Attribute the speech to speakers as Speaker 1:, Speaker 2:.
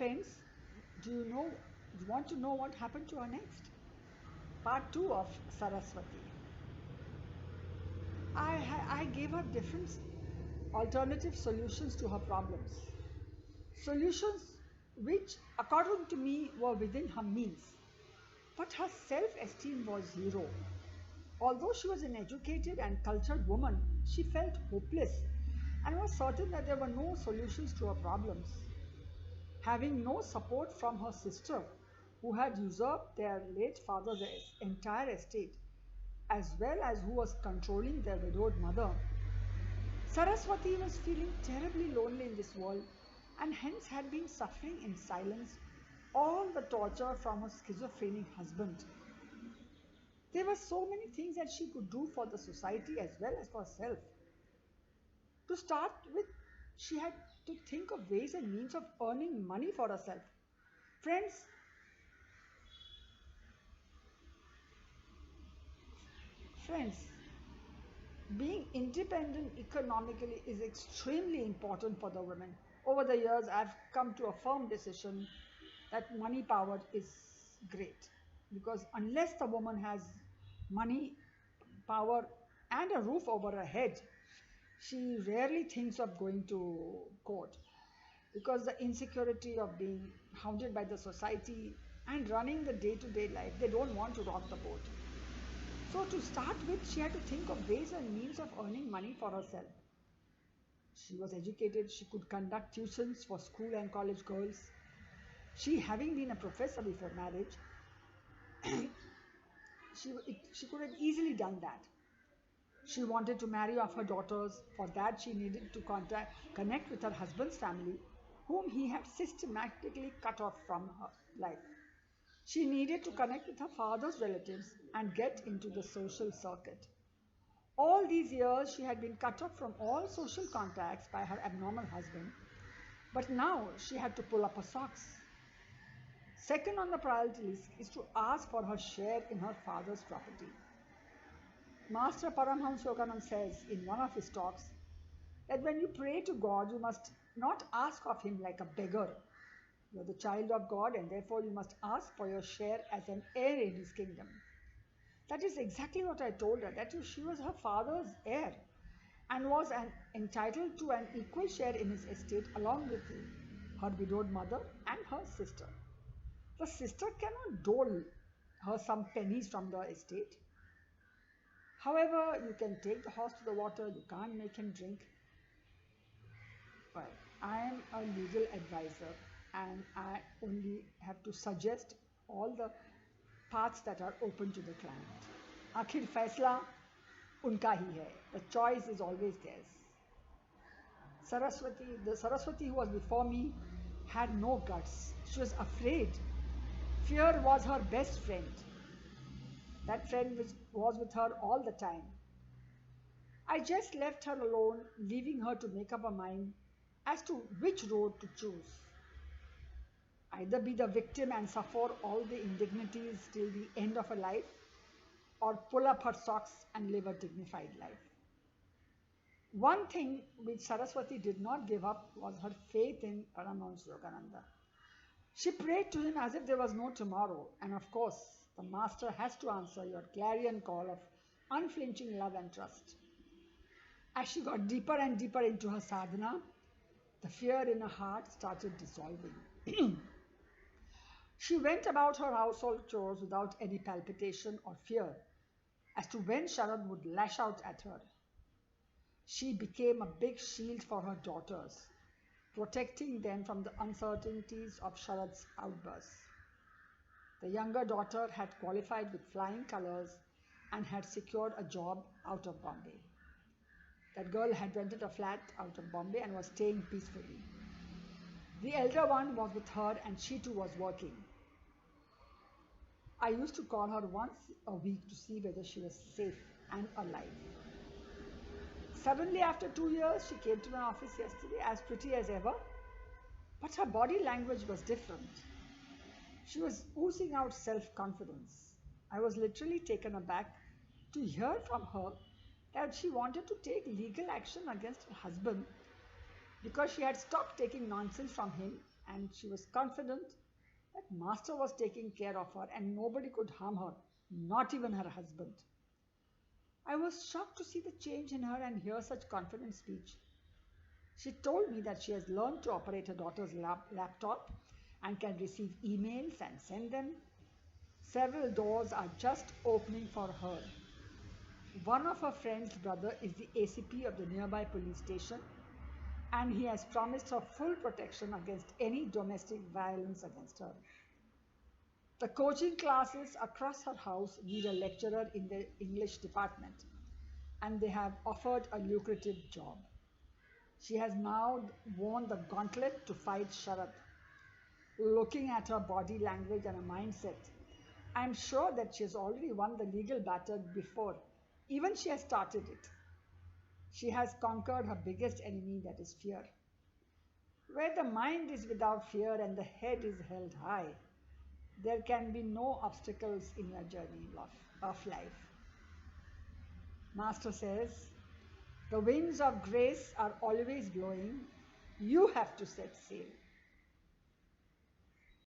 Speaker 1: Friends, do you want to know what happened to her next? Part 2 of Saraswati. I gave her different alternative solutions to her problems. Solutions which, according to me, were within her means. But her self esteem was zero. Although she was an educated and cultured woman, she felt hopeless and was certain that there were no solutions to her problems. Having no support from her sister, who had usurped their late father's entire estate, as well as who was controlling their widowed mother, Saraswati was feeling terribly lonely in this world and hence had been suffering in silence all the torture from her schizophrenic husband. There were so many things that she could do for the society as well as for herself. To start with, she had to think of ways and means of earning money for herself. Friends, friends, being independent economically is extremely important for the women. Over the years, I've come to a firm decision that money power is great because unless the woman has money, power, and a roof over her head, she rarely thinks of going to court because the insecurity of being hounded by the society and running the day to day life, they don't want to rock the boat. So, to start with, she had to think of ways and means of earning money for herself. She was educated, she could conduct tuitions for school and college girls. She, having been a professor before marriage, she could have easily done that. She wanted to marry off her daughters. For that, she needed to connect with her husband's family, whom he had systematically cut off from her life. She needed to connect with her father's relatives and get into the social circuit. All these years, she had been cut off from all social contacts by her abnormal husband, but now she had to pull up her socks. Second on the priority list is to ask for her share in her father's property. Master Paramhans Yoganand says in one of his talks that when you pray to God, you must not ask of Him like a beggar. You are the child of God and therefore you must ask for your share as an heir in His kingdom. That is exactly what I told her, that she was her father's heir and was entitled to an equal share in his estate along with her widowed mother and her sister. The sister cannot dole her some pennies from the estate. However, you can take the horse to the water, you can't make him drink. But I am a legal advisor and I only have to suggest all the paths that are open to the client. आखिर फैसला उनका ही है. The choice is always theirs. The Saraswati who was before me had no guts. She was afraid. Fear was her best friend. That friend was with her all the time. I just left her alone, leaving her to make up her mind as to which road to choose. Either be the victim and suffer all the indignities till the end of her life, or pull up her socks and live a dignified life. One thing which Saraswati did not give up was her faith in Paramahansa Yogananda. She prayed to him as if there was no tomorrow, and of course, the Master has to answer your clarion call of unflinching love and trust. As she got deeper and deeper into her sadhana, the fear in her heart started dissolving. She went about her household chores without any palpitation or fear as to when Sharad would lash out at her. She became a big shield for her daughters, protecting them from the uncertainties of Sharad's outbursts. The younger daughter had qualified with flying colors and had secured a job out of Bombay. That girl had rented a flat out of Bombay and was staying peacefully. The elder one was with her and she too was working. I used to call her once a week to see whether she was safe and alive. Suddenly, after 2 years, she came to my office yesterday as pretty as ever, but her body language was different. She was oozing out self-confidence. I was literally taken aback to hear from her that she wanted to take legal action against her husband because she had stopped taking nonsense from him and she was confident that Master was taking care of her and nobody could harm her, not even her husband. I was shocked to see the change in her and hear such confident speech. She told me that she has learned to operate her daughter's laptop and can receive emails and send them. Several doors are just opening for her. One of her friend's brother is the ACP of the nearby police station, and he has promised her full protection against any domestic violence against her. The coaching classes across her house need a lecturer in the English department, and they have offered a lucrative job. She has now worn the gauntlet to fight Sharad. Looking at her body language and her mindset, I am sure that she has already won the legal battle before even she has started it. She has conquered her biggest enemy, that is fear. Where the mind is without fear and the head is held high, there can be no obstacles in your journey of life. Master says, the winds of grace are always blowing. You have to set sail.